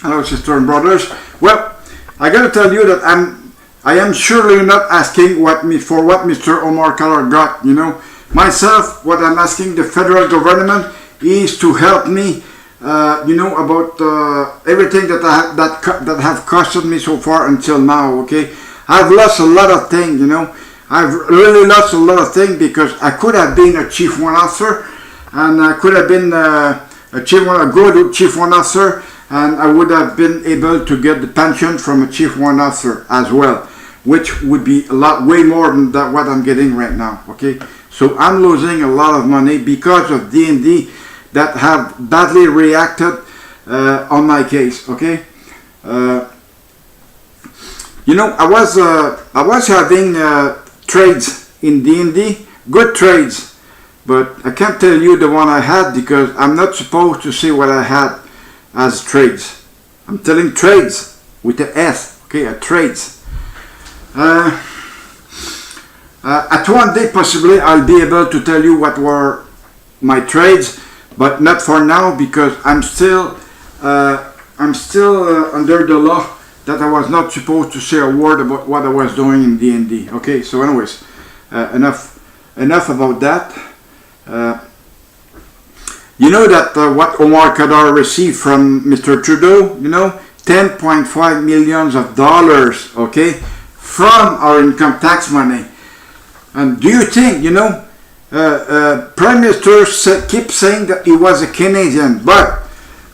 Hello, sisters and brothers. Well, I got to tell you that I am surely not asking for what Mr. Omar Khadr got. You know, myself, what I'm asking the federal government is to help me. About everything that have costed me so far until now. Okay, I've lost a lot of things. You know, I've really lost a lot of things because I could have been a chief one officer, and I could have been a good chief one officer, and I would have been able to get the pension from a chief one officer as well, which would be way more than what I'm getting right now. Okay, so I'm losing a lot of money because of D&D that have badly reacted on my case. Okay, I was having trades in D&D, good trades, but I can't tell you the one I had because I'm not supposed to say what I had as trades. I'm telling trades with the S. Okay, trades. At one day possibly I'll be able to tell you what were my trades, but not for now because I'm still under the law that I was not supposed to say a word about what I was doing in D&D. Okay, so anyways, enough about that. You know that what Omar Khadr received from Mr. Trudeau, you know, $10.5 million, okay, from our income tax money. And do you think, Prime Minister keeps saying that he was a Canadian, but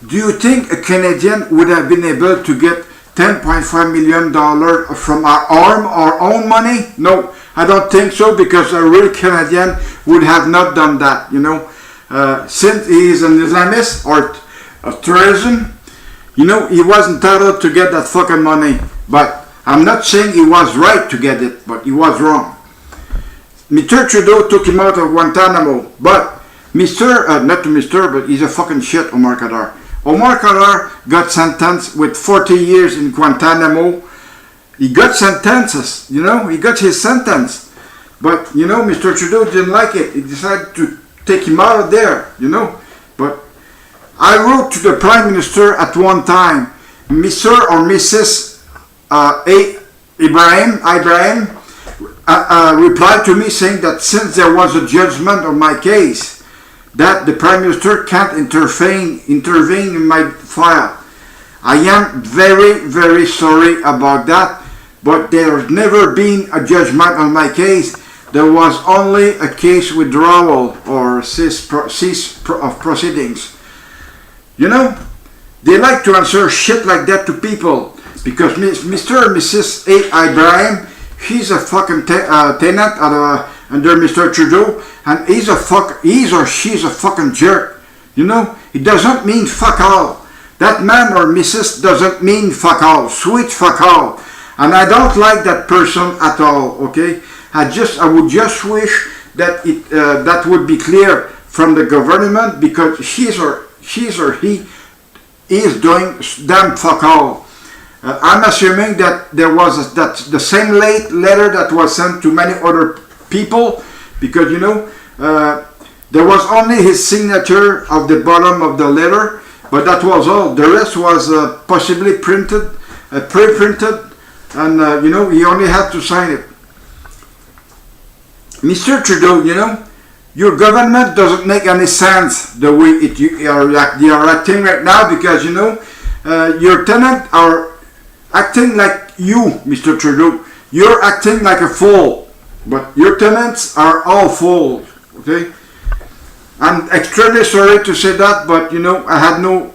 do you think a Canadian would have been able to get $10.5 million from our own money? No, I don't think so, because a real Canadian would have not done that, since he is an Islamist or a terrorism, he was entitled to get that fucking money. But I'm not saying he was right to get it, but he was wrong. Mr. Trudeau took him out of Guantanamo, but but he's a fucking shit, Omar Khadr. Omar Khadr got sentenced with 40 years in Guantanamo. He got sentences, he got his sentence. But, Mr. Trudeau didn't like it. He decided to take him out of there, But I wrote to the Prime Minister at one time, Mr. or Mrs. Ibrahim, replied to me saying that since there was a judgment on my case, that the Prime Minister can't intervene in my file. I am very, very sorry about that, but there's never been a judgment on my case. There was only a case withdrawal or cease of proceedings. They like to answer shit like that to people because Mr. and Mrs. Ibrahim, he's a fucking tenant under Mr. Trudeau, and he or she's a fucking jerk. It doesn't mean fuck all. That man or Mrs. doesn't mean fuck all, sweet fuck all. And I don't like that person at all, okay? I would just wish that that would be clear from the government, because she or he is doing damn fuck all. I'm assuming that there was the same letter that was sent to many other people, because there was only his signature of the bottom of the letter, but that was all. The rest was possibly pre-printed, and he only had to sign it. Mr. Trudeau, your government doesn't make any sense the way you are acting right now, because your tenants are acting like you, Mr. Trudeau. You're acting like a fool, but your tenants are all fools. Okay, I'm extremely sorry to say that, but I had no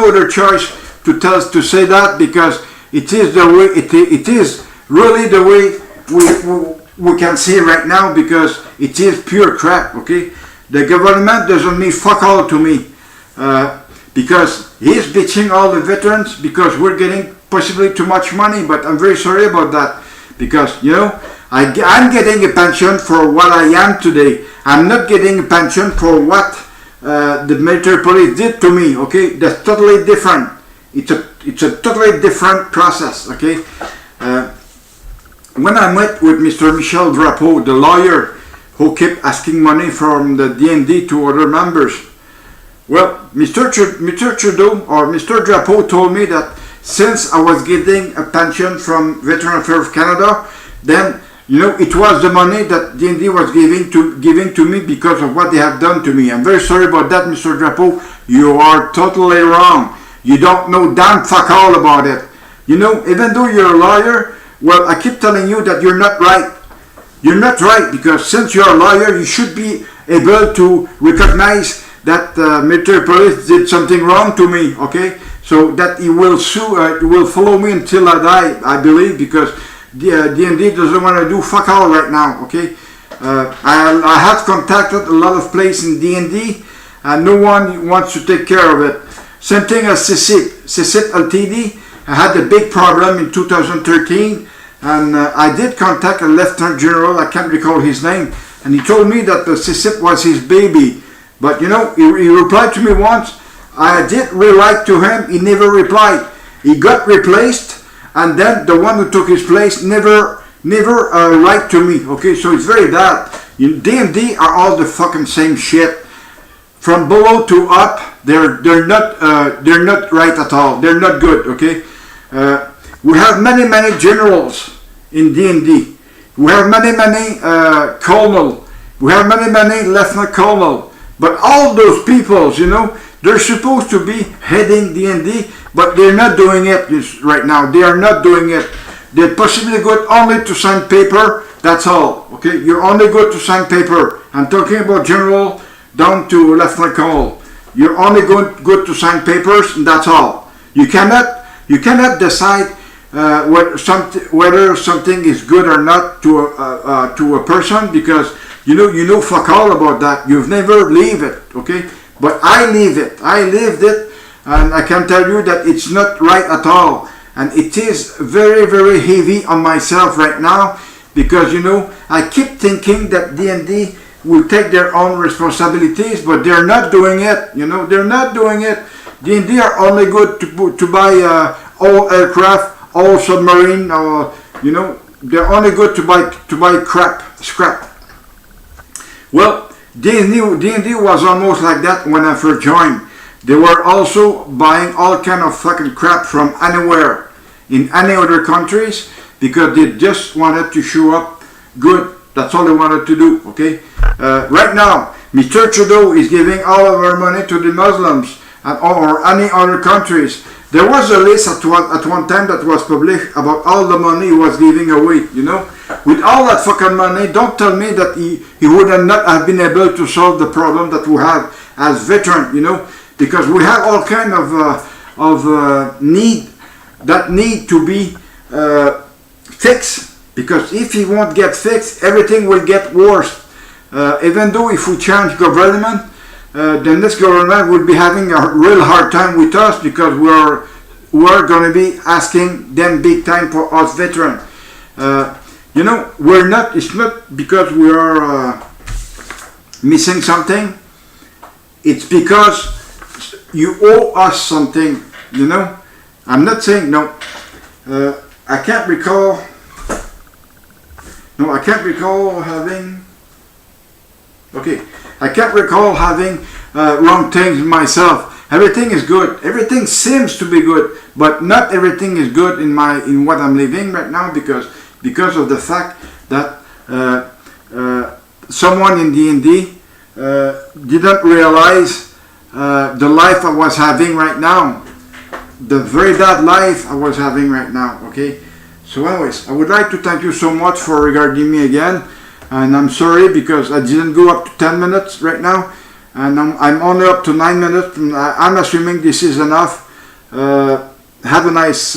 other choice to say that, because it is the way it is really the way we can see right now, because it is pure crap. Okay, the government doesn't mean fuck all to me, because he's bitching all the veterans because we're getting possibly too much money. But I'm very sorry about that, because I'm getting a pension for what I am today. I'm not getting a pension for what the military police did to me. Okay, that's totally different. It's a totally different process. Okay. When I met with Mr. Michel Drapeau, the lawyer who kept asking money from the D&D to other members, Well, Mr. Trudeau or Mr. Drapeau told me that since I was getting a pension from Veteran Affairs of Canada, then it was the money that DND was giving to me because of what they have done to me. I'm very sorry about that, Mr. Drapeau. You are totally wrong. You don't know damn fuck all about it. Even though you're a lawyer, well, I keep telling you that you're not right. You're not right because since you're a lawyer, you should be able to recognize that military police did something wrong to me, okay? So that he will will follow me until I die, I believe, because DND doesn't want to do fuck all right now, okay? I have contacted a lot of places in DND and no one wants to take care of it. Same thing as CCIP LTD. I had a big problem in 2013 and I did contact a Lieutenant General, I can't recall his name, and he told me that the CCIP was his baby. But he replied to me once. I did rewrite to him, he never replied. He got replaced, and then the one who took his place never write to me. Okay, so it's very bad. DMD are all the fucking same shit. From below to up, they're not right at all. They're not good. Okay, we have many generals in DND. We have many colonel. We have many lieutenant colonel. But all those people, they're supposed to be heading DND, but they're not doing it right now. They are not doing it. They're possibly good only to sign paper, that's all. Okay, you're only good to sign paper. I'm talking about general down to lieutenant colonel. You're only good to sign papers, and that's all. You cannot decide whether something is good or not to a person because you know fuck all about that. You've never lived it, okay? But I live it. I lived it, and I can tell you that it's not right at all. And it is very heavy on myself right now because I keep thinking that DND will take their own responsibilities, but they're not doing it. They're not doing it. DND are only good to buy all aircraft, all submarine, or they're only good to buy scrap. Well, DND was almost like that when I first joined. They were also buying all kind of fucking crap from anywhere in any other countries because they just wanted to show up good. That's all they wanted to do, okay? Right now, Mr. Trudeau is giving all of our money to the Muslims or any other countries. There was a list at one time that was published about all the money he was giving away, With all that fucking money, don't tell me that he would not have been able to solve the problem that we have as veterans, because we have all kind of need to be fixed. Because if it won't get fixed, everything will get worse. Even though if we change government, then this government would be having a real hard time with us because we're going to be asking them big time for us veterans. We're not. It's not because we are missing something. It's because you owe us something. I'm not saying no. I can't recall. No, I can't recall having. Okay, I can't recall having wrong things myself. Everything is good. Everything seems to be good, but not everything is good in what I'm living right now because of the fact that someone in DND didn't realize the life I was having right now, the very bad life I was having right now. Okay, so anyways, I would like to thank you so much for regarding me again. And I'm sorry because I didn't go up to 10 minutes right now, and I'm only up to 9 minutes. And I'm assuming this is enough. Have a nice